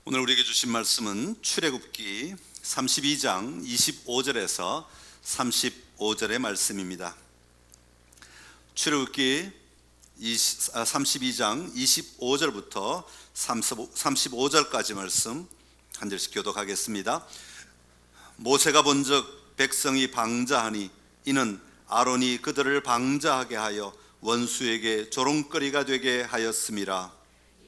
오늘 우리에게 주신 말씀은 출애굽기 32장 25절에서 35절의 말씀입니다. 출애굽기 32장 25절부터 35절까지 말씀 한 절씩 교독하겠습니다. 모세가 본즉 백성이 방자하니 이는 아론이 그들을 방자하게 하여 원수에게 조롱거리가 되게 하였음이라.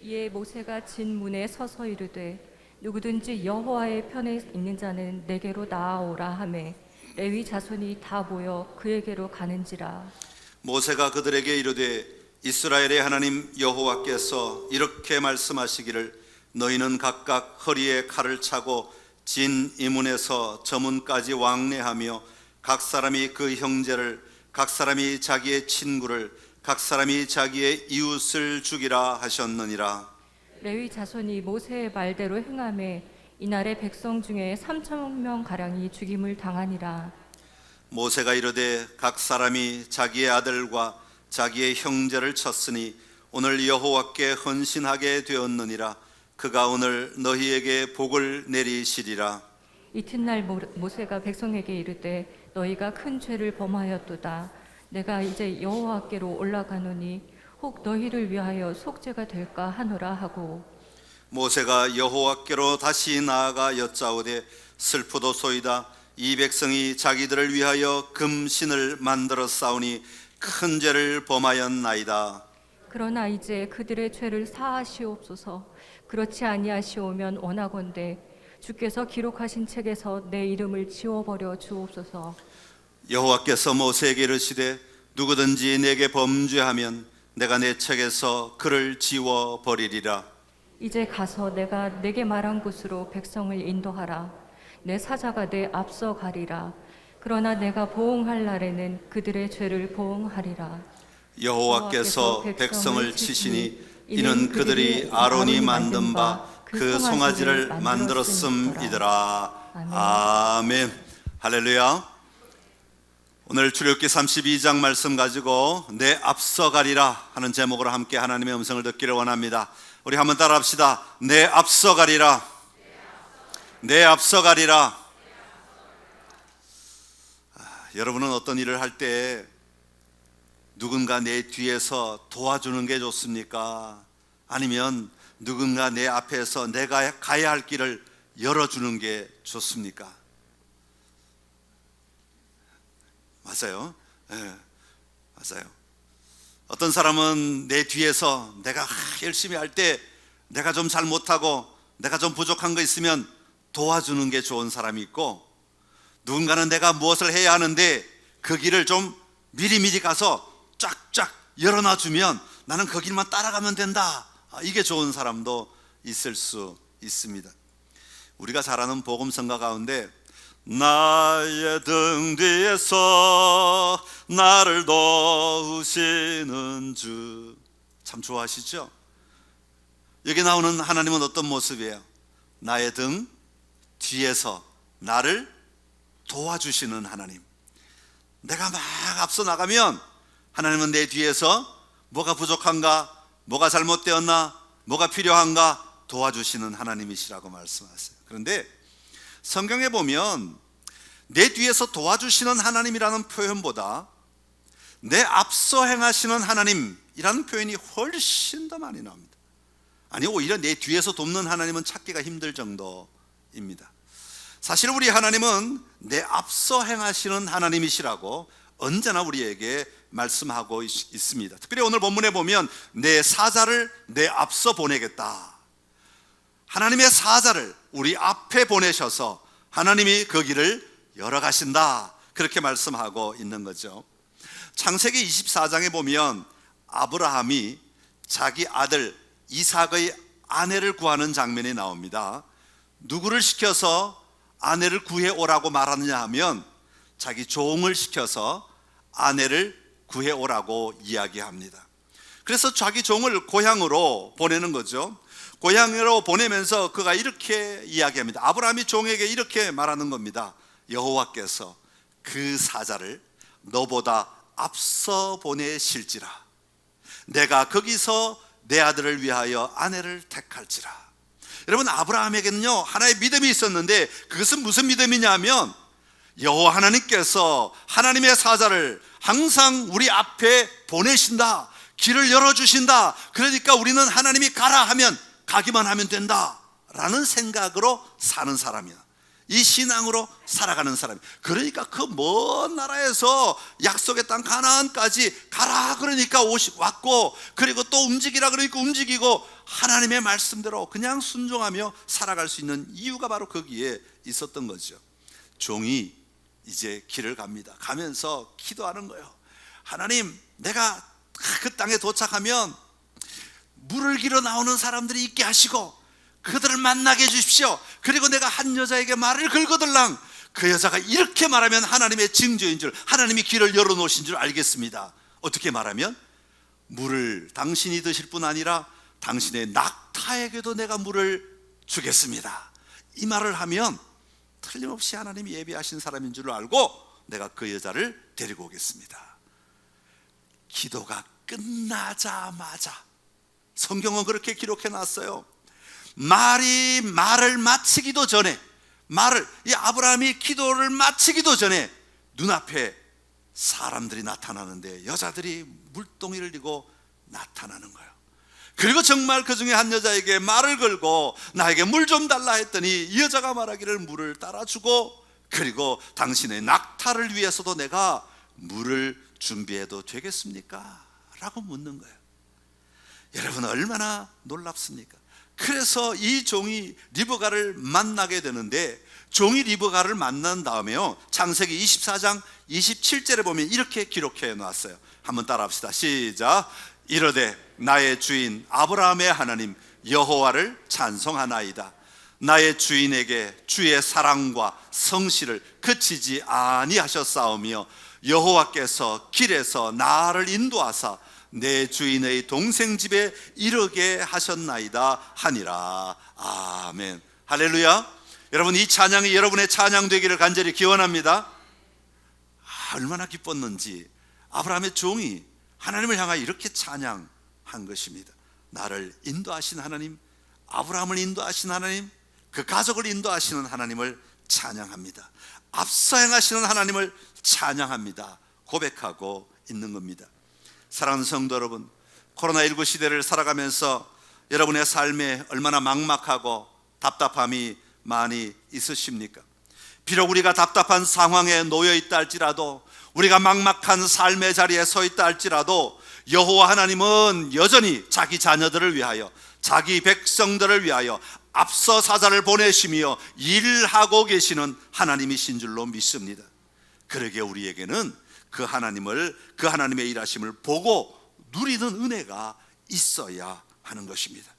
이에 모세가 진 문에 서서 이르되 누구든지 여호와의 편에 있는 자는 내게로 나아오라 하매 레위 자손이 다 모여 그에게로 가는지라. 모세가 그들에게 이르되 이스라엘의 하나님 여호와께서 이렇게 말씀하시기를 너희는 각각 허리에 칼을 차고 진 이문에서 저 문까지 왕래하며 각 사람이 그 형제를, 각 사람이 자기의 친구를, 각 사람이 자기의 이웃을 죽이라 하셨느니라. 레위 자손이 모세의 말대로 행하매 이날에 백성 중에 3,000명 가량이 죽임을 당하니라. 모세가 이르되 각 사람이 자기의 아들과 자기의 형제를 쳤으니 오늘 여호와께 헌신하게 되었느니라. 그가 오늘 너희에게 복을 내리시리라. 이튿날 모세가 백성에게 이르되 너희가 큰 죄를 범하였도다. 내가 이제 여호와께로 올라가노니 혹 너희를 위하여 속죄가 될까 하노라 하고. 모세가 여호와께로 다시 나아가 여짜오되 슬프도소이다. 이 백성이 자기들을 위하여 금신을 만들어 싸우니 큰 죄를 범하였나이다. 그러나 이제 그들의 죄를 사하시옵소서. 그렇지 아니하시오면 원하건대 주께서 기록하신 책에서 내 이름을 지워버려 주옵소서. 여호와께서 모세에게 이르시되 누구든지 내게 범죄하면 내가 내 책에서 그를 지워버리리라. 이제 가서 내가 내게 말한 곳으로 백성을 인도하라. 내 사자가 내 앞서 가리라. 그러나 내가 보응할 날에는 그들의 죄를 보응하리라. 여호와께서 백성을 치시니 이는 그들이 아론이 만든 바 그 송아지를 만들었음이더라. 아멘. 할렐루야. 오늘 출애굽기 32장 말씀 가지고 내 앞서 가리라 하는 제목으로 함께 하나님의 음성을 듣기를 원합니다. 우리 한번 따라합시다. 내 앞서 가리라. 내 앞서 가리라. 여러분은 어떤 일을 할 때 누군가 내 뒤에서 도와주는 게 좋습니까? 아니면 누군가 내 앞에서 내가 가야 할 길을 열어주는 게 좋습니까? 맞아요. 네, 맞아요. 어떤 사람은 내 뒤에서 내가 열심히 할 때 내가 좀 잘못하고 내가 좀 부족한 거 있으면 도와주는 게 좋은 사람이 있고, 누군가는 내가 무엇을 해야 하는데 그 길을 좀 미리미리 가서 쫙쫙 열어놔주면 나는 그 길만 따라가면 된다, 이게 좋은 사람도 있을 수 있습니다. 우리가 잘 아는 복음성가 가운데 나의 등 뒤에서 나를 도우시는 주, 참 좋아하시죠? 여기 나오는 하나님은 어떤 모습이에요? 나의 등 뒤에서 나를 도와주시는 하나님. 내가 막 앞서 나가면 하나님은 내 뒤에서 뭐가 부족한가, 뭐가 잘못되었나, 뭐가 필요한가 도와주시는 하나님이시라고 말씀하세요. 그런데 성경에 보면 내 뒤에서 도와주시는 하나님이라는 표현보다 내 앞서 행하시는 하나님이라는 표현이 훨씬 더 많이 나옵니다. 아니, 오히려 내 뒤에서 돕는 하나님은 찾기가 힘들 정도입니다. 사실 우리 하나님은 내 앞서 행하시는 하나님이시라고 언제나 우리에게 말씀하고 있습니다. 특별히 오늘 본문에 보면 내 사자를 내 앞서 보내겠다, 하나님의 사자를 우리 앞에 보내셔서 하나님이 그 길을 열어가신다, 그렇게 말씀하고 있는 거죠. 창세기 24장에 보면 아브라함이 자기 아들 이삭의 아내를 구하는 장면이 나옵니다. 누구를 시켜서 아내를 구해오라고 말하느냐 하면 자기 종을 시켜서 아내를 구해오라고 이야기합니다. 그래서 자기 종을 고향으로 보내는 거죠. 고향으로 보내면서 그가 이렇게 이야기합니다. 아브라함이 종에게 이렇게 말하는 겁니다. 여호와께서 그 사자를 너보다 앞서 보내실지라. 내가 거기서 내 아들을 위하여 아내를 택할지라. 여러분, 아브라함에게는요 하나의 믿음이 있었는데, 그것은 무슨 믿음이냐면 여호와 하나님께서 하나님의 사자를 항상 우리 앞에 보내신다, 길을 열어주신다, 그러니까 우리는 하나님이 가라 하면 가기만 하면 된다 라는 생각으로 사는 사람이야. 이 신앙으로 살아가는 사람. 그러니까 그 먼 나라에서 약속의 땅 가나안까지 가라 그러니까 왔고, 그리고 또 움직이라 그러니까 움직이고, 하나님의 말씀대로 그냥 순종하며 살아갈 수 있는 이유가 바로 거기에 있었던 거죠. 종이 이제 길을 갑니다. 가면서 기도하는 거예요. 하나님, 내가 그 땅에 도착하면 물을 길어 나오는 사람들이 있게 하시고 그들을 만나게 해주십시오. 그리고 내가 한 여자에게 말을 걸거들랑 그 여자가 이렇게 말하면 하나님의 징조인 줄, 하나님이 길을 열어놓으신 줄 알겠습니다. 어떻게 말하면 물을 당신이 드실 뿐 아니라 당신의 낙타에게도 내가 물을 주겠습니다. 이 말을 하면 틀림없이 하나님이 예비하신 사람인 줄 알고 내가 그 여자를 데리고 오겠습니다. 기도가 끝나자마자, 성경은 그렇게 기록해 놨어요. 말을 마치기도 전에, 이 아브라함이 기도를 마치기도 전에 눈앞에 사람들이 나타나는데, 여자들이 물동이를 들고 나타나는 거예요. 그리고 정말 그 중에 한 여자에게 말을 걸고 나에게 물 좀 달라 했더니 이 여자가 말하기를 물을 따라주고, 그리고 당신의 낙타를 위해서도 내가 물을 준비해도 되겠습니까? 라고 묻는 거예요. 여러분, 얼마나 놀랍습니까? 그래서 이 종이 리브가를 만나게 되는데, 종이 리브가를 만난 다음에요, 창세기 24장 27절에 보면 이렇게 기록해 놨어요. 한번 따라합시다. 시작. 이르되 나의 주인 아브라함의 하나님 여호와를 찬송하나이다. 나의 주인에게 주의 사랑과 성실을 그치지 아니하셨사오며 여호와께서 길에서 나를 인도하사 내 주인의 동생 집에 이르게 하셨나이다 하니라. 아멘. 할렐루야. 여러분, 이 찬양이 여러분의 찬양 되기를 간절히 기원합니다. 얼마나 기뻤는지 아브라함의 종이 하나님을 향하여 이렇게 찬양한 것입니다. 나를 인도하신 하나님, 아브라함을 인도하신 하나님, 그 가족을 인도하시는 하나님을 찬양합니다. 앞서 행하시는 하나님을 찬양합니다. 고백하고 있는 겁니다. 사랑하는 성도 여러분, 코로나19 시대를 살아가면서 여러분의 삶에 얼마나 막막하고 답답함이 많이 있으십니까? 비록 우리가 답답한 상황에 놓여 있다 할지라도, 우리가 막막한 삶의 자리에 서 있다 할지라도, 여호와 하나님은 여전히 자기 자녀들을 위하여, 자기 백성들을 위하여 앞서 사자를 보내시며 일하고 계시는 하나님이신 줄로 믿습니다. 그러기에 우리에게는 그 하나님의 일하심을 보고 누리는 은혜가 있어야 하는 것입니다.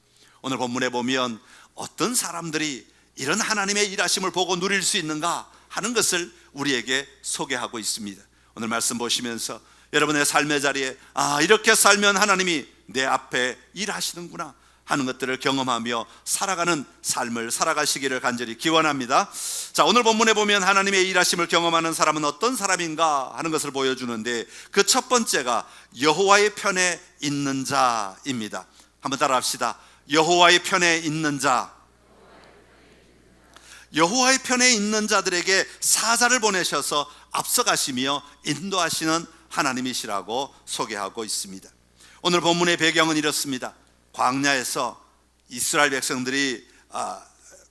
오늘 본문에 보면 어떤 사람들이 이런 하나님의 일하심을 보고 누릴 수 있는가 하는 것을 우리에게 소개하고 있습니다. 오늘 말씀 보시면서 여러분의 삶의 자리에 이렇게 살면 하나님이 내 앞에 일하시는구나 하는 것들을 경험하며 살아가는 삶을 살아가시기를 간절히 기원합니다. 자, 오늘 본문에 보면 하나님의 일하심을 경험하는 사람은 어떤 사람인가 하는 것을 보여주는데, 그 첫 번째가 여호와의 편에 있는 자입니다. 한번 따라합시다. 여호와의 편에 있는 자. 여호와의 편에 있는 자들에게 사자를 보내셔서 앞서가시며 인도하시는 하나님이시라고 소개하고 있습니다. 오늘 본문의 배경은 이렇습니다. 광야에서 이스라엘 백성들이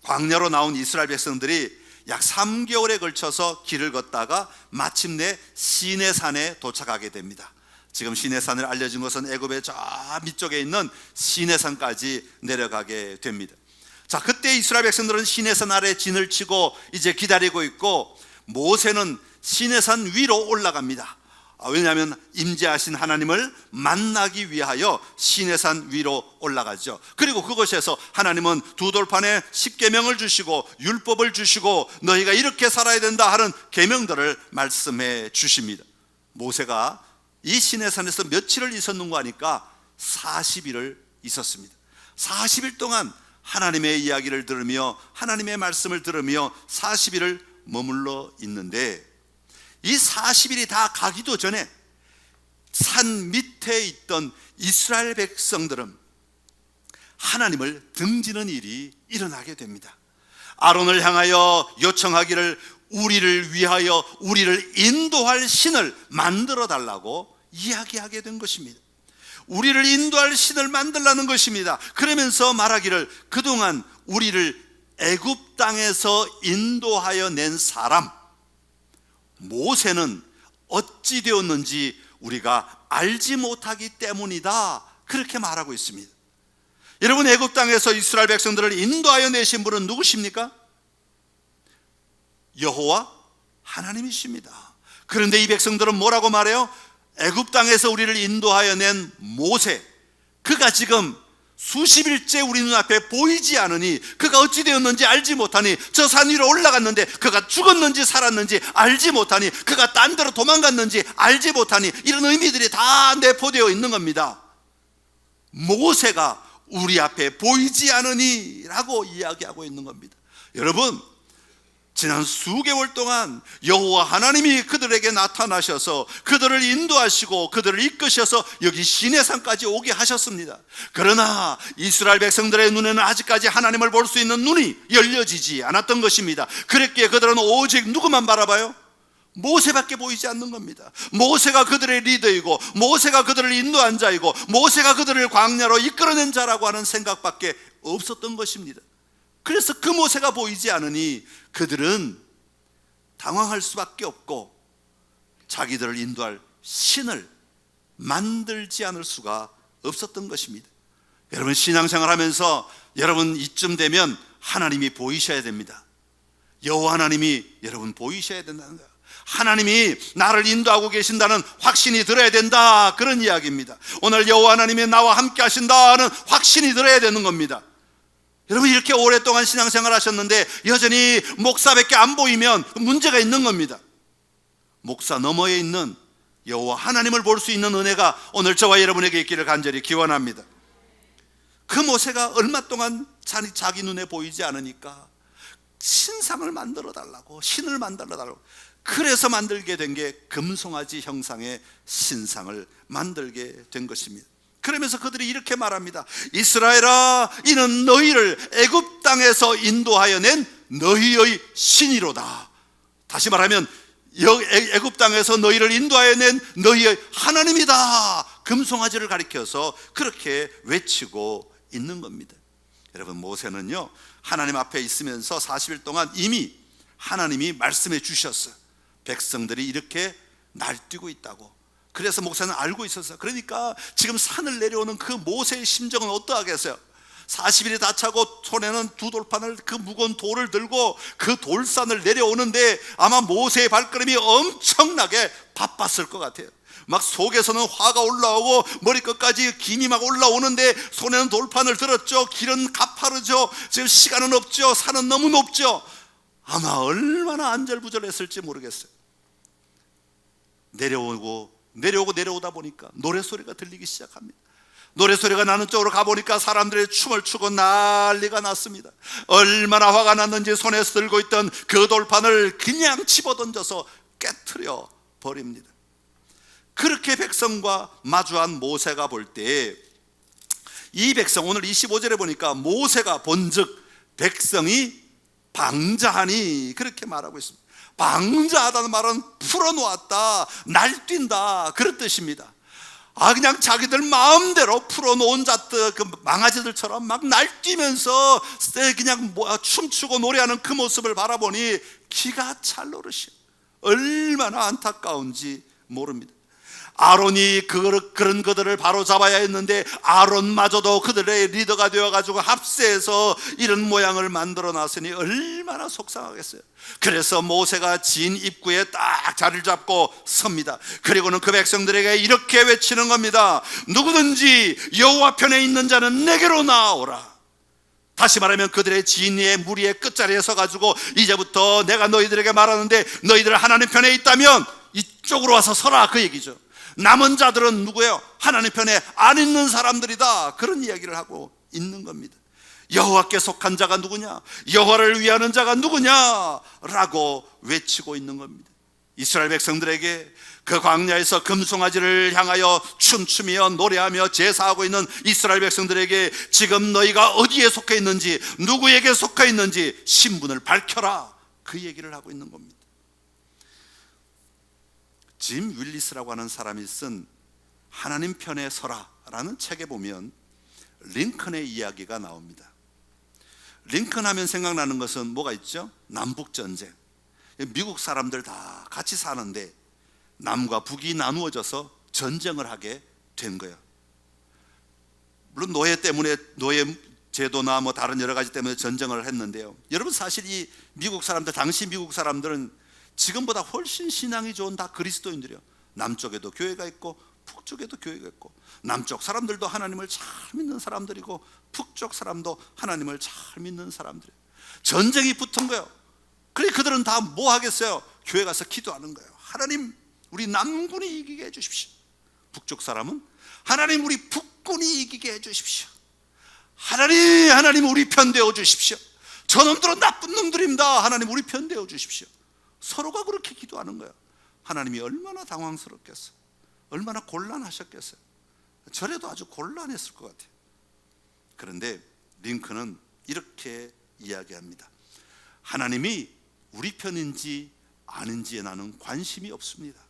광야로 나온 이스라엘 백성들이 약 3개월에 걸쳐서 길을 걷다가 마침내 시내산에 도착하게 됩니다. 지금 시내산을 알려진 것은 애굽의 저 밑쪽에 있는 시내산까지 내려가게 됩니다. 자, 그때 이스라엘 백성들은 시내산 아래 진을 치고 이제 기다리고 있고, 모세는 시내산 위로 올라갑니다. 왜냐하면 임재하신 하나님을 만나기 위하여 시내산 위로 올라가죠. 그리고 그곳에서 하나님은 두 돌판에 십계명을 주시고 율법을 주시고 너희가 이렇게 살아야 된다 하는 계명들을 말씀해 주십니다. 모세가 이 시내산에서 며칠을 있었는가 하니까 40일을 있었습니다. 40일 동안 하나님의 이야기를 들으며 하나님의 말씀을 들으며 40일을 머물러 있는데, 이 40일이 다 가기도 전에 산 밑에 있던 이스라엘 백성들은 하나님을 등지는 일이 일어나게 됩니다. 아론을 향하여 요청하기를 우리를 위하여 우리를 인도할 신을 만들어 달라고 이야기하게 된 것입니다. 우리를 인도할 신을 만들라는 것입니다. 그러면서 말하기를 그동안 우리를 애굽 땅에서 인도하여 낸 사람 모세는 어찌 되었는지 우리가 알지 못하기 때문이다, 그렇게 말하고 있습니다. 여러분, 애굽 땅에서 이스라엘 백성들을 인도하여 내신 분은 누구십니까? 여호와 하나님이십니다. 그런데 이 백성들은 뭐라고 말해요? 애굽 땅에서 우리를 인도하여 낸 모세, 그가 지금 수십일째 우리 눈앞에 보이지 않으니, 그가 어찌 되었는지 알지 못하니, 저 산 위로 올라갔는데 그가 죽었는지 살았는지 알지 못하니, 그가 딴 데로 도망갔는지 알지 못하니, 이런 의미들이 다 내포되어 있는 겁니다. 모세가 우리 앞에 보이지 않으니 라고 이야기하고 있는 겁니다. 여러분, 지난 수개월 동안 여호와 하나님이 그들에게 나타나셔서 그들을 인도하시고 그들을 이끄셔서 여기 시내산까지 오게 하셨습니다. 그러나 이스라엘 백성들의 눈에는 아직까지 하나님을 볼 수 있는 눈이 열려지지 않았던 것입니다. 그랬기에 그들은 오직 누구만 바라봐요? 모세밖에 보이지 않는 겁니다. 모세가 그들의 리더이고, 모세가 그들을 인도한 자이고, 모세가 그들을 광야로 이끌어낸 자라고 하는 생각밖에 없었던 것입니다. 그래서 그 모세가 보이지 않으니 그들은 당황할 수밖에 없고 자기들을 인도할 신을 만들지 않을 수가 없었던 것입니다. 여러분, 신앙생활 하면서 여러분 이쯤 되면 하나님이 보이셔야 됩니다. 여호와 하나님이 여러분 보이셔야 된다는 거예요. 하나님이 나를 인도하고 계신다는 확신이 들어야 된다, 그런 이야기입니다. 오늘 여호와 하나님이 나와 함께 하신다는 확신이 들어야 되는 겁니다. 여러분, 이렇게 오랫동안 신앙생활 하셨는데 여전히 목사밖에 안 보이면 문제가 있는 겁니다. 목사 너머에 있는 여호와 하나님을 볼 수 있는 은혜가 오늘 저와 여러분에게 있기를 간절히 기원합니다. 그 모세가 얼마 동안 자기 눈에 보이지 않으니까 신상을 만들어 달라고, 신을 만들어 달라고, 그래서 만들게 된 게 금송아지 형상의 신상을 만들게 된 것입니다. 그러면서 그들이 이렇게 말합니다. 이스라엘아, 이는 너희를 애굽 땅에서 인도하여 낸 너희의 신이로다. 다시 말하면 애굽 땅에서 너희를 인도하여 낸 너희의 하나님이다. 금송아지를 가리켜서 그렇게 외치고 있는 겁니다. 여러분, 모세는요 하나님 앞에 있으면서 40일 동안 이미 하나님이 말씀해 주셨어요. 백성들이 이렇게 날뛰고 있다고. 그래서 목사는 알고 있었어요. 그러니까 지금 산을 내려오는 그 모세의 심정은 어떠하겠어요? 40일이 다 차고 손에는 두 돌판을, 그 무거운 돌을 들고 그 돌산을 내려오는데 아마 모세의 발걸음이 엄청나게 바빴을 것 같아요. 막 속에서는 화가 올라오고 머리끝까지 김이 막 올라오는데 손에는 돌판을 들었죠. 길은 가파르죠. 지금 시간은 없죠. 산은 너무 높죠. 아마 얼마나 안절부절했을지 모르겠어요. 내려오다 보니까 노래소리가 들리기 시작합니다. 노래소리가 나는 쪽으로 가보니까 사람들이 춤을 추고 난리가 났습니다. 얼마나 화가 났는지 손에서 들고 있던 그 돌판을 그냥 집어던져서 깨트려 버립니다. 그렇게 백성과 마주한 모세가 볼 때 이 백성, 오늘 25절에 보니까 모세가 본즉 백성이 방자하니, 그렇게 말하고 있습니다. 방자하다는 말은 풀어놓았다, 날뛴다, 그런 뜻입니다. 그냥 자기들 마음대로 풀어놓은 자들, 그 망아지들처럼 막 날뛰면서 그냥 춤추고 노래하는 그 모습을 바라보니 기가 찰노릇이에요. 얼마나 안타까운지 모릅니다. 아론이 그런 그들을 바로 잡아야 했는데 아론마저도 그들의 리더가 되어가지고 합세해서 이런 모양을 만들어 놨으니 얼마나 속상하겠어요. 그래서 모세가 진 입구에 딱 자리를 잡고 섭니다. 그리고는 그 백성들에게 이렇게 외치는 겁니다. 누구든지 여호와 편에 있는 자는 내게로 나오라. 다시 말하면 그들의 진의 무리의 끝자리에 서가지고 이제부터 내가 너희들에게 말하는데 너희들 하나님 편에 있다면 이쪽으로 와서 서라, 그 얘기죠. 남은 자들은 누구예요? 하나님 편에 안 있는 사람들이다, 그런 이야기를 하고 있는 겁니다. 여호와께 속한 자가 누구냐? 여호와를 위하는 자가 누구냐? 라고 외치고 있는 겁니다. 이스라엘 백성들에게 그 광야에서 금송아지를 향하여 춤추며 노래하며 제사하고 있는 이스라엘 백성들에게 지금 너희가 어디에 속해 있는지, 누구에게 속해 있는지 신분을 밝혀라, 그 얘기를 하고 있는 겁니다. 짐 윌리스라고 하는 사람이 쓴 하나님 편에 서라라는 책에 보면 링컨의 이야기가 나옵니다. 링컨 하면 생각나는 것은 뭐가 있죠? 남북전쟁. 미국 사람들 다 같이 사는데 남과 북이 나누어져서 전쟁을 하게 된 거예요. 물론 노예 때문에, 노예 제도나 뭐 다른 여러 가지 때문에 전쟁을 했는데요. 여러분, 사실 이 미국 사람들, 당시 미국 사람들은 지금보다 훨씬 신앙이 좋은 다 그리스도인들이에요. 남쪽에도 교회가 있고 북쪽에도 교회가 있고, 남쪽 사람들도 하나님을 잘 믿는 사람들이고 북쪽 사람도 하나님을 잘 믿는 사람들이에요. 전쟁이 붙은 거예요. 그래 그들은 다 뭐 하겠어요? 교회 가서 기도하는 거예요. 하나님, 우리 남군이 이기게 해주십시오. 북쪽 사람은 하나님, 우리 북군이 이기게 해주십시오. 하나님 우리 편되어 주십시오. 저놈들은 나쁜 놈들입니다. 하나님 우리 편되어 주십시오. 서로가 그렇게 기도하는 거예요. 하나님이 얼마나 당황스럽겠어요. 얼마나 곤란하셨겠어요. 저래도 아주 곤란했을 것 같아요. 그런데 링컨은 이렇게 이야기합니다. 하나님이 우리 편인지 아닌지에 나는 관심이 없습니다.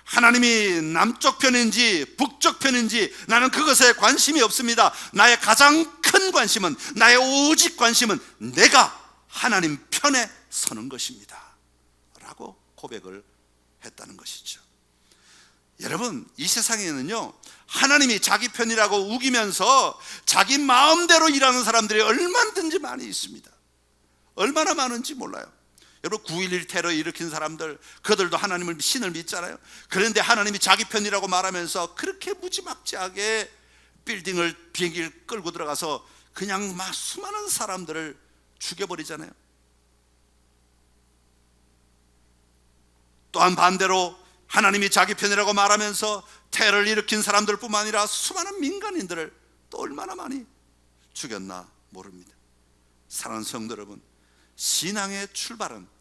하나님이 남쪽 편인지 북쪽 편인지 나는 그것에 관심이 없습니다. 나의 가장 큰 관심은, 나의 오직 관심은 내가 하나님 편에 서는 것입니다 라고 고백을 했다는 것이죠. 여러분, 이 세상에는요, 하나님이 자기 편이라고 우기면서 자기 마음대로 일하는 사람들이 얼마든지 많이 있습니다. 얼마나 많은지 몰라요. 여러분, 9.11 테러 일으킨 사람들, 그들도 하나님을, 신을 믿잖아요. 그런데 하나님이 자기 편이라고 말하면서 그렇게 무지막지하게 빌딩을, 비행기를 끌고 들어가서 그냥 막 수많은 사람들을 죽여버리잖아요. 또한 반대로 하나님이 자기 편이라고 말하면서 테러를 일으킨 사람들 뿐만 아니라 수많은 민간인들을 또 얼마나 많이 죽였나 모릅니다. 사랑하는 성도 여러분, 신앙의 출발은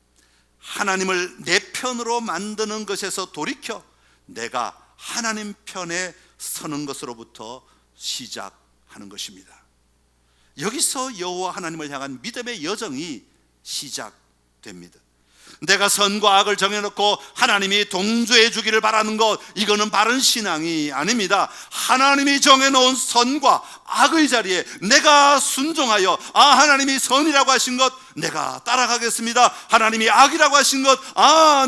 하나님을 내 편으로 만드는 것에서 돌이켜 내가 하나님 편에 서는 것으로부터 시작하는 것입니다. 여기서 여호와 하나님을 향한 믿음의 여정이 시작됩니다. 내가 선과 악을 정해놓고 하나님이 동조해 주기를 바라는 것, 이거는 바른 신앙이 아닙니다. 하나님이 정해놓은 선과 악의 자리에 내가 순종하여, 하나님이 선이라고 하신 것 내가 따라가겠습니다, 하나님이 악이라고 하신 것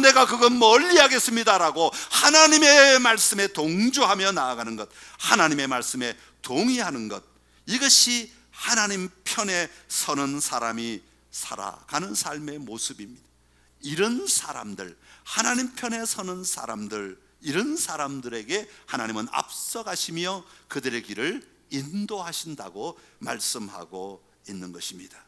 내가 그건 멀리 하겠습니다 라고 하나님의 말씀에 동조하며 나아가는 것, 하나님의 말씀에 동의하는 것, 이것이 하나님 편에 서는 사람이 살아가는 삶의 모습입니다. 이런 사람들, 하나님 편에 서는 사람들, 이런 사람들에게 하나님은 앞서가시며 그들의 길을 인도하신다고 말씀하고 있는 것입니다.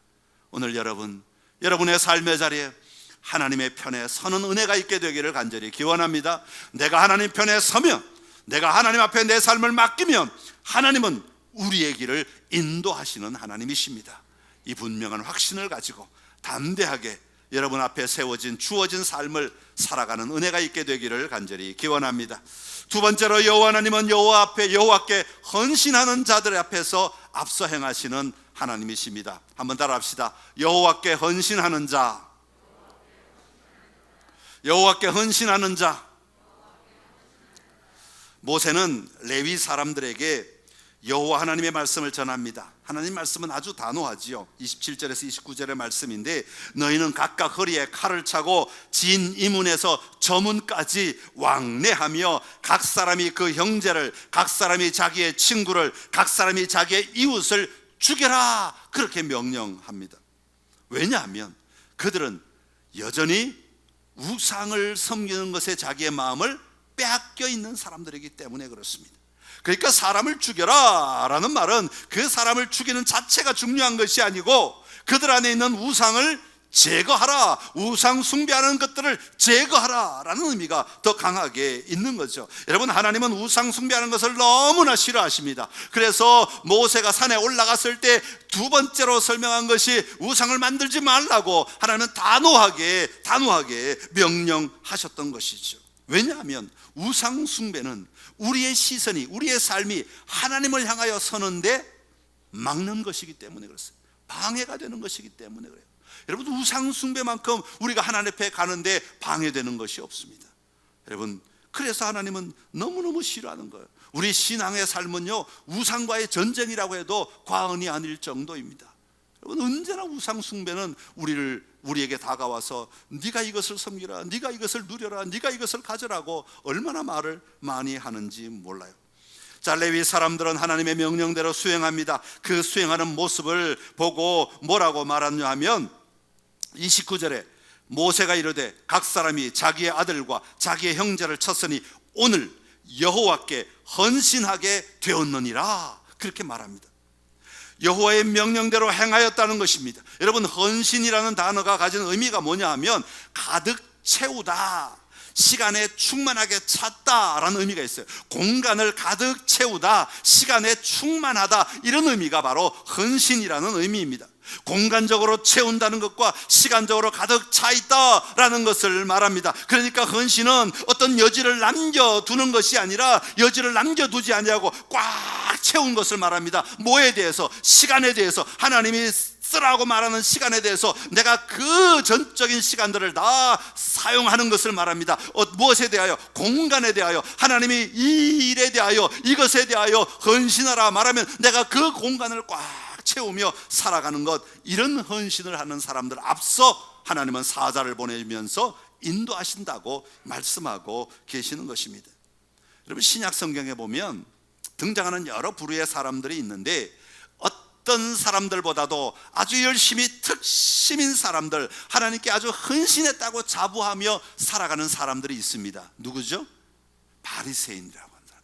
오늘 여러분의 삶의 자리에 하나님의 편에 서는 은혜가 있게 되기를 간절히 기원합니다. 내가 하나님 편에 서면, 내가 하나님 앞에 내 삶을 맡기면 하나님은 우리의 길을 인도하시는 하나님이십니다. 이 분명한 확신을 가지고 담대하게 여러분 앞에 세워진, 주어진 삶을 살아가는 은혜가 있게 되기를 간절히 기원합니다. 두 번째로, 여호와 하나님은 여호와께 헌신하는 자들 앞에서 앞서 행하시는 하나님이십니다. 한번 따라합시다. 여호와께 헌신하는 자, 여호와께 헌신하는 자. 모세는 레위 사람들에게 여호와 하나님의 말씀을 전합니다. 하나님 말씀은 아주 단호하지요. 27절에서 29절의 말씀인데, 너희는 각각 허리에 칼을 차고 진 이문에서 저문까지 왕래하며 각 사람이 그 형제를, 각 사람이 자기의 친구를, 각 사람이 자기의 이웃을 죽여라, 그렇게 명령합니다. 왜냐하면 그들은 여전히 우상을 섬기는 것에 자기의 마음을 빼앗겨 있는 사람들이기 때문에 그렇습니다. 그러니까 사람을 죽여라 라는 말은 그 사람을 죽이는 자체가 중요한 것이 아니고 그들 안에 있는 우상을 제거하라, 우상 숭배하는 것들을 제거하라 라는 의미가 더 강하게 있는 거죠. 여러분, 하나님은 우상 숭배하는 것을 너무나 싫어하십니다. 그래서 모세가 산에 올라갔을 때 두 번째로 설명한 것이 우상을 만들지 말라고 하나님은 단호하게 명령하셨던 것이죠. 왜냐하면 우상 숭배는 우리의 시선이, 우리의 삶이 하나님을 향하여 서는데 막는 것이기 때문에 그렇습니다. 방해가 되는 것이기 때문에 그래요. 여러분, 우상 숭배만큼 우리가 하나님 앞에 가는데 방해되는 것이 없습니다. 여러분, 그래서 하나님은 너무너무 싫어하는 거예요. 우리 신앙의 삶은요, 우상과의 전쟁이라고 해도 과언이 아닐 정도입니다. 여러분, 언제나 우상 숭배는 우리에게 다가와서 네가 이것을 섬기라, 네가 이것을 누려라, 네가 이것을 가져라고 얼마나 말을 많이 하는지 몰라요. 자, 레위 사람들은 하나님의 명령대로 수행합니다. 그 수행하는 모습을 보고 뭐라고 말하냐 하면 29절에 모세가 이르되 각 사람이 자기의 아들과 자기의 형제를 쳤으니 오늘 여호와께 헌신하게 되었느니라, 그렇게 말합니다. 여호와의 명령대로 행하였다는 것입니다. 여러분, 헌신이라는 단어가 가진 의미가 뭐냐 하면 가득 채우다, 시간에 충만하게 찼다라는 의미가 있어요. 공간을 가득 채우다, 시간에 충만하다, 이런 의미가 바로 헌신이라는 의미입니다. 공간적으로 채운다는 것과 시간적으로 가득 차 있다라는 것을 말합니다. 그러니까 헌신은 어떤 여지를 남겨두는 것이 아니라 여지를 남겨두지 아니하고 꽉 채운 것을 말합니다. 뭐에 대해서? 시간에 대해서. 하나님이 쓰라고 말하는 시간에 대해서 내가 그 전적인 시간들을 다 사용하는 것을 말합니다. 무엇에 대하여? 공간에 대하여. 하나님이 이 일에 대하여, 이것에 대하여 헌신하라 말하면 내가 그 공간을 꽉 채우며 살아가는 것, 이런 헌신을 하는 사람들 앞서 하나님은 사자를 보내면서 인도하신다고 말씀하고 계시는 것입니다. 여러분, 신약 성경에 보면 등장하는 여러 부류의 사람들이 있는데 어떤 사람들보다도 아주 열심히 특심인 사람들, 하나님께 아주 헌신했다고 자부하며 살아가는 사람들이 있습니다. 누구죠? 바리새인이라고 하는 사람.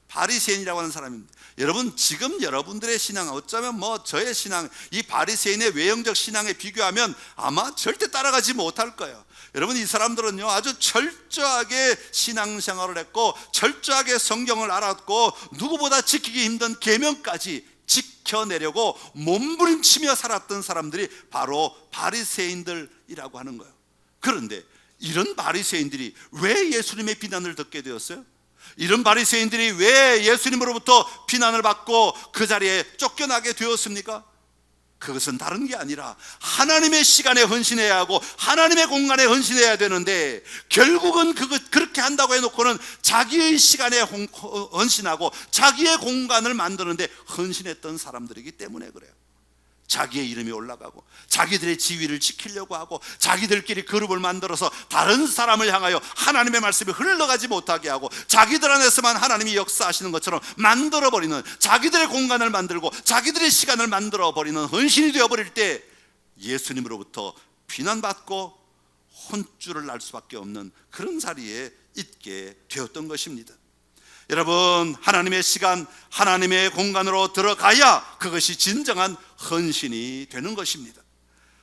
바리새인이라고 하는 사람입니다. 여러분, 지금 여러분들의 신앙, 어쩌면 저의 신앙, 이 바리새인의 외형적 신앙에 비교하면 아마 절대 따라가지 못할 거예요. 여러분, 이 사람들은요, 아주 철저하게 신앙생활을 했고 철저하게 성경을 알았고 누구보다 지키기 힘든 계명까지 지켜내려고 몸부림치며 살았던 사람들이 바로 바리새인들이라고 하는 거예요. 그런데 이런 바리새인들이 왜 예수님의 비난을 듣게 되었어요? 이런 바리새인들이 왜 예수님으로부터 비난을 받고 그 자리에 쫓겨나게 되었습니까? 그것은 다른 게 아니라 하나님의 시간에 헌신해야 하고 하나님의 공간에 헌신해야 되는데, 결국은 그렇게 한다고 해놓고는 자기의 시간에 헌신하고 자기의 공간을 만드는데 헌신했던 사람들이기 때문에 그래요. 자기의 이름이 올라가고 자기들의 지위를 지키려고 하고 자기들끼리 그룹을 만들어서 다른 사람을 향하여 하나님의 말씀이 흘러가지 못하게 하고 자기들 안에서만 하나님이 역사하시는 것처럼 만들어버리는, 자기들의 공간을 만들고 자기들의 시간을 만들어버리는 헌신이 되어버릴 때 예수님으로부터 비난받고 혼쭐을 날 수밖에 없는 그런 자리에 있게 되었던 것입니다. 여러분, 하나님의 시간, 하나님의 공간으로 들어가야 그것이 진정한 헌신이 되는 것입니다.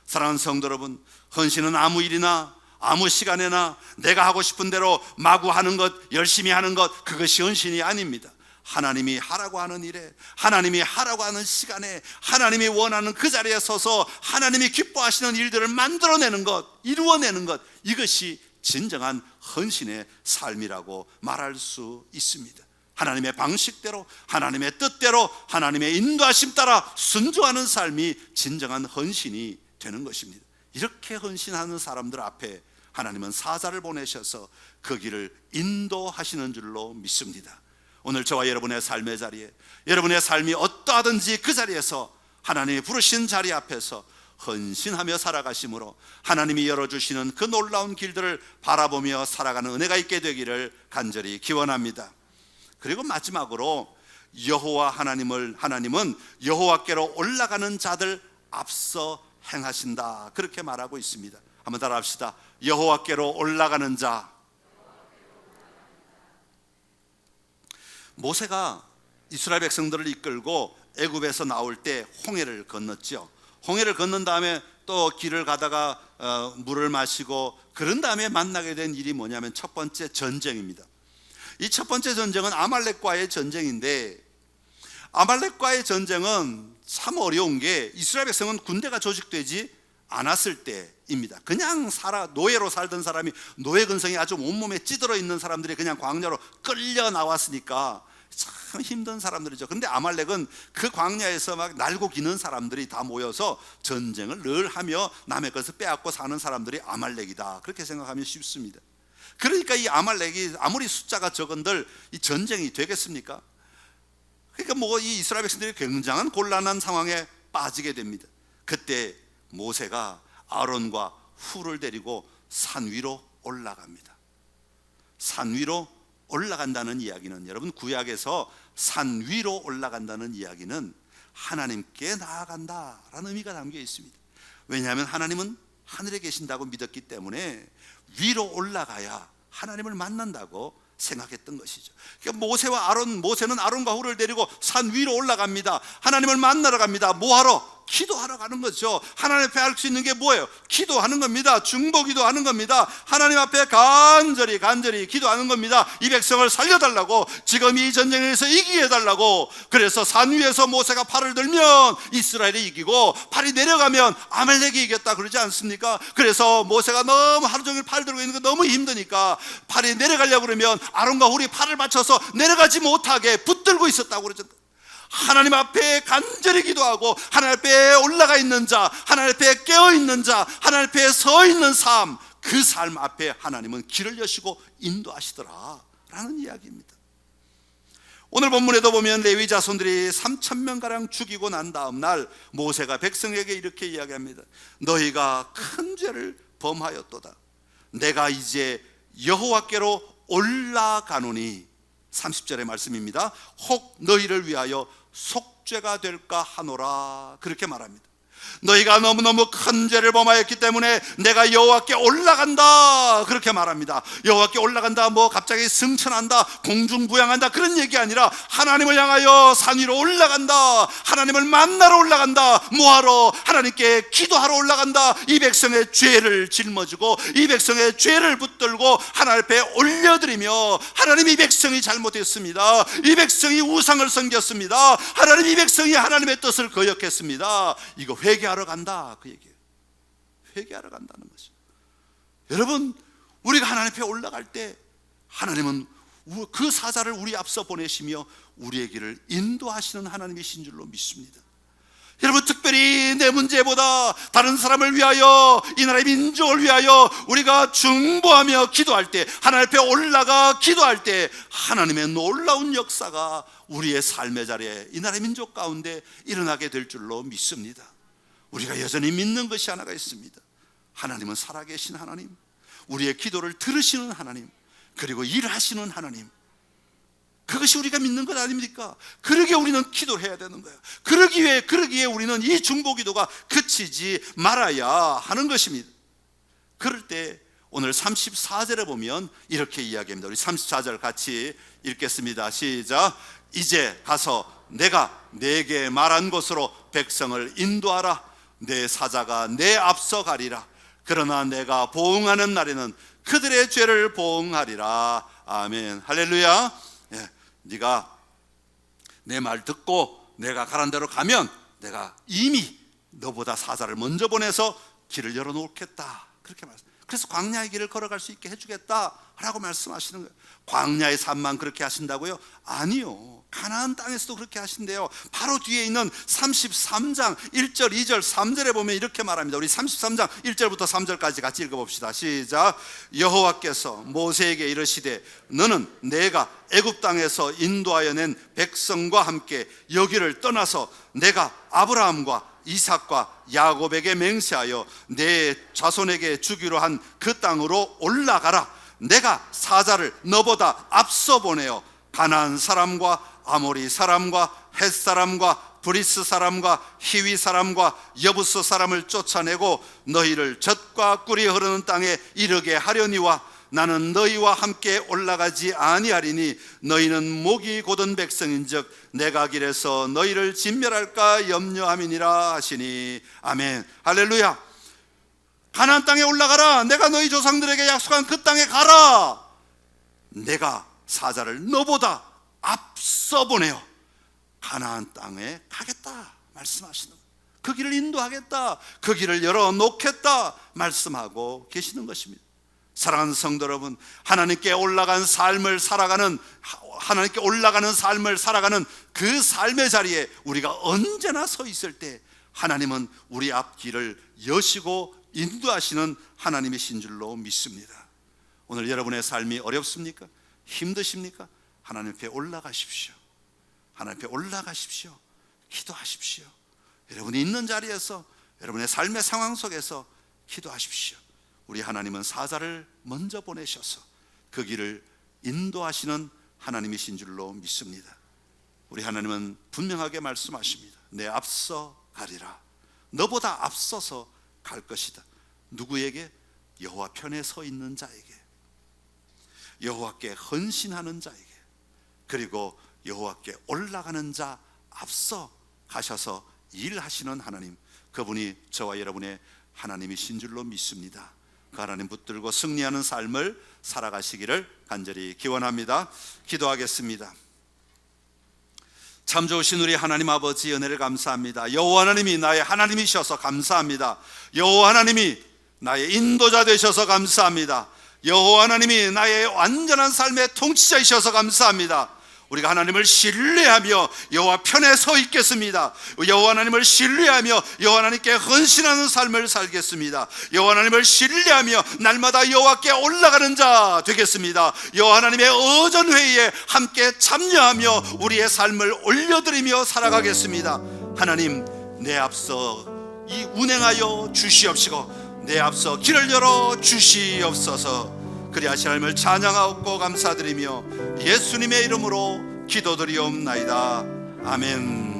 사랑하는 성도 여러분, 헌신은 아무 일이나 아무 시간에나 내가 하고 싶은 대로 마구 하는 것, 열심히 하는 것, 그것이 헌신이 아닙니다. 하나님이 하라고 하는 일에, 하나님이 하라고 하는 시간에, 하나님이 원하는 그 자리에 서서 하나님이 기뻐하시는 일들을 만들어내는 것, 이루어내는 것, 이것이 진정한 헌신의 삶이라고 말할 수 있습니다. 하나님의 방식대로, 하나님의 뜻대로, 하나님의 인도하심 따라 순종하는 삶이 진정한 헌신이 되는 것입니다. 이렇게 헌신하는 사람들 앞에 하나님은 사자를 보내셔서 그 길을 인도하시는 줄로 믿습니다. 오늘 저와 여러분의 삶의 자리에, 여러분의 삶이 어떠하든지 그 자리에서 하나님이 부르신 자리 앞에서 헌신하며 살아가심으로 하나님이 열어주시는 그 놀라운 길들을 바라보며 살아가는 은혜가 있게 되기를 간절히 기원합니다. 그리고 마지막으로 하나님은 여호와께로 올라가는 자들 앞서 행하신다, 그렇게 말하고 있습니다. 한번 따라합시다. 여호와께로 올라가는 자. 모세가 이스라엘 백성들을 이끌고 애굽에서 나올 때 홍해를 건넜죠. 홍해를 건넌 다음에 또 길을 가다가 물을 마시고 그런 다음에 만나게 된 일이 뭐냐면 첫 번째 전쟁입니다. 이 첫 번째 전쟁은 아말렉과의 전쟁인데, 아말렉과의 전쟁은 참 어려운 게 이스라엘 백성은 군대가 조직되지 않았을 때입니다. 그냥 노예로 살던 사람이, 노예 근성이 아주 온몸에 찌들어 있는 사람들이 그냥 광야로 끌려 나왔으니까 참 힘든 사람들이죠. 그런데 아말렉은 그 광야에서 막 날고 기는 사람들이 다 모여서 전쟁을 늘 하며 남의 것을 빼앗고 사는 사람들이 아말렉이다, 그렇게 생각하면 쉽습니다. 그러니까 이 아말렉이 아무리 숫자가 적은들 이 전쟁이 되겠습니까? 그러니까 이 이스라엘 백성들이 굉장한 곤란한 상황에 빠지게 됩니다. 그때 모세가 아론과 훌을 데리고 산 위로 올라갑니다. 산 위로 올라간다는 이야기는, 여러분, 구약에서 산 위로 올라간다는 이야기는 하나님께 나아간다라는 의미가 담겨 있습니다. 왜냐하면 하나님은 하늘에 계신다고 믿었기 때문에 위로 올라가야 하나님을 만난다고 생각했던 것이죠. 그러니까 모세는 아론과 훌을 데리고 산 위로 올라갑니다. 하나님을 만나러 갑니다. 뭐하러? 기도하러 가는 거죠. 하나님 앞에 할 수 있는 게 뭐예요? 기도하는 겁니다. 중보기도 하는 겁니다. 하나님 앞에 간절히 기도하는 겁니다. 이 백성을 살려달라고, 지금 이 전쟁에서 이기게 해달라고. 그래서 산 위에서 모세가 팔을 들면 이스라엘이 이기고, 팔이 내려가면 아말렉이 이겼다 그러지 않습니까? 그래서 모세가 너무 하루 종일 팔 들고 있는 거 너무 힘드니까 팔이 내려가려고 그러면 아론과 훌이 팔을 받쳐서 내려가지 못하게 붙들고 있었다고 그러죠. 하나님 앞에 간절히 기도하고 하나님 앞에 올라가 있는 자, 하나님 앞에 깨어 있는 자, 하나님 앞에 서 있는 삶, 그 삶 앞에 하나님은 길을 여시고 인도하시더라 라는 이야기입니다. 오늘 본문에도 보면 레위 자손들이 3,000명가량 죽이고 난 다음 날 모세가 백성에게 이렇게 이야기합니다. 너희가 큰 죄를 범하였도다. 내가 이제 여호와께로 올라가노니, 30절의 말씀입니다. 혹 너희를 위하여 속죄가 될까 하노라, 그렇게 말합니다. 너희가 너무너무 큰 죄를 범하였기 때문에 내가 여호와께 올라간다, 그렇게 말합니다. 여호와께 올라간다, 갑자기 승천한다, 공중부양한다, 그런 얘기 아니라 하나님을 향하여 산 위로 올라간다, 하나님을 만나러 올라간다. 뭐하러? 하나님께 기도하러 올라간다. 이 백성의 죄를 짊어지고 이 백성의 죄를 붙들고 하나님 앞에 올려드리며, 하나님, 이 백성이 잘못했습니다, 이 백성이 우상을 섬겼습니다, 하나님, 이 백성이 하나님의 뜻을 거역했습니다, 이거 회개하러 간다, 그 얘기예요. 회개하러 간다는 것이죠. 여러분, 우리가 하나님 앞에 올라갈 때 하나님은 그 사자를 우리 앞서 보내시며 우리의 길을 인도하시는 하나님이신 줄로 믿습니다. 여러분, 특별히 내 문제보다 다른 사람을 위하여, 이 나라의 민족을 위하여 우리가 중보하며 기도할 때, 하나님 앞에 올라가 기도할 때 하나님의 놀라운 역사가 우리의 삶의 자리에, 이 나라의 민족 가운데 일어나게 될 줄로 믿습니다. 우리가 여전히 믿는 것이 하나가 있습니다. 하나님은 살아계신 하나님, 우리의 기도를 들으시는 하나님, 그리고 일하시는 하나님, 그것이 우리가 믿는 것 아닙니까? 그러기에 우리는 기도를 해야 되는 거예요. 그러기에 우리는 이 중보기도가 그치지 말아야 하는 것입니다. 그럴 때 오늘 34절에 보면 이렇게 이야기합니다. 우리 34절 같이 읽겠습니다. 시작. 이제 가서 내가 내게 말한 곳으로 백성을 인도하라. 내 사자가 내 앞서 가리라. 그러나 내가 보응하는 날에는 그들의 죄를 보응하리라. 아멘. 할렐루야. 네가 내 말 듣고 내가 가란 대로 가면 내가 이미 너보다 사자를 먼저 보내서 길을 열어놓겠다, 그렇게 말씀. 그래서 광야의 길을 걸어갈 수 있게 해주겠다라고 말씀하시는 거예요. 광야의 삶만 그렇게 하신다고요? 아니요, 가나안 땅에서도 그렇게 하신대요. 바로 뒤에 있는 33장 1절, 2절, 3절에 보면 이렇게 말합니다. 우리 33장 1절부터 3절까지 같이 읽어봅시다. 시작. 여호와께서 모세에게 이르시되 너는 내가 애굽 땅에서 인도하여 낸 백성과 함께 여기를 떠나서 내가 아브라함과 이삭과 야곱에게 맹세하여 내 자손에게 주기로 한 그 땅으로 올라가라. 내가 사자를 너보다 앞서 보내어 가나안 사람과 아모리 사람과 헷 사람과 브리스 사람과 히위 사람과 여부스 사람을 쫓아내고 너희를 젖과 꿀이 흐르는 땅에 이르게 하려니와 나는 너희와 함께 올라가지 아니하리니 너희는 목이 곧은 백성인즉 내가 길에서 너희를 진멸할까 염려함이니라 하시니. 아멘. 할렐루야. 가나안 땅에 올라가라. 내가 너희 조상들에게 약속한 그 땅에 가라. 내가 사자를 너보다 앞서 보내어 가나안 땅에 가겠다 말씀하시는 거예요. 그 길을 인도하겠다, 그 길을 열어놓겠다 말씀하고 계시는 것입니다. 사랑하는 성도 여러분, 하나님께 올라가는 삶을 살아가는 그 삶의 자리에 우리가 언제나 서 있을 때 하나님은 우리 앞길을 여시고 인도하시는 하나님이신 줄로 믿습니다. 오늘 여러분의 삶이 어렵습니까? 힘드십니까? 하나님 앞에 올라가십시오. 하나님 앞에 올라가십시오. 기도하십시오. 여러분이 있는 자리에서, 여러분의 삶의 상황 속에서 기도하십시오. 우리 하나님은 사자를 먼저 보내셔서 그 길을 인도하시는 하나님이신 줄로 믿습니다. 우리 하나님은 분명하게 말씀하십니다. 내 앞서 가리라. 너보다 앞서서 갈 것이다. 누구에게? 여호와 편에 서 있는 자에게, 여호와께 헌신하는 자에게, 그리고 여호와께 올라가는 자 앞서 가셔서 일하시는 하나님, 그분이 저와 여러분의 하나님이신 줄로 믿습니다. 그 하나님 붙들고 승리하는 삶을 살아가시기를 간절히 기원합니다. 기도하겠습니다. 참 좋으신 우리 하나님 아버지, 은혜를 감사합니다. 여호와 하나님이 나의 하나님이셔서 감사합니다. 여호와 하나님이 나의 인도자 되셔서 감사합니다. 여호와 하나님이 나의 완전한 삶의 통치자이셔서 감사합니다. 우리가 하나님을 신뢰하며 여호와 편에 서 있겠습니다. 여호와 하나님을 신뢰하며 여호와 하나님께 헌신하는 삶을 살겠습니다. 여호와 하나님을 신뢰하며 날마다 여호와께 올라가는 자 되겠습니다. 여호와 하나님의 어전회의에 함께 참여하며 우리의 삶을 올려드리며 살아가겠습니다. 하나님, 내 앞서 이 운행하여 주시옵시고 내 앞서 길을 열어 주시옵소서. 그리하신 하나님을 찬양하옵고 감사드리며 예수님의 이름으로 기도드리옵나이다. 아멘.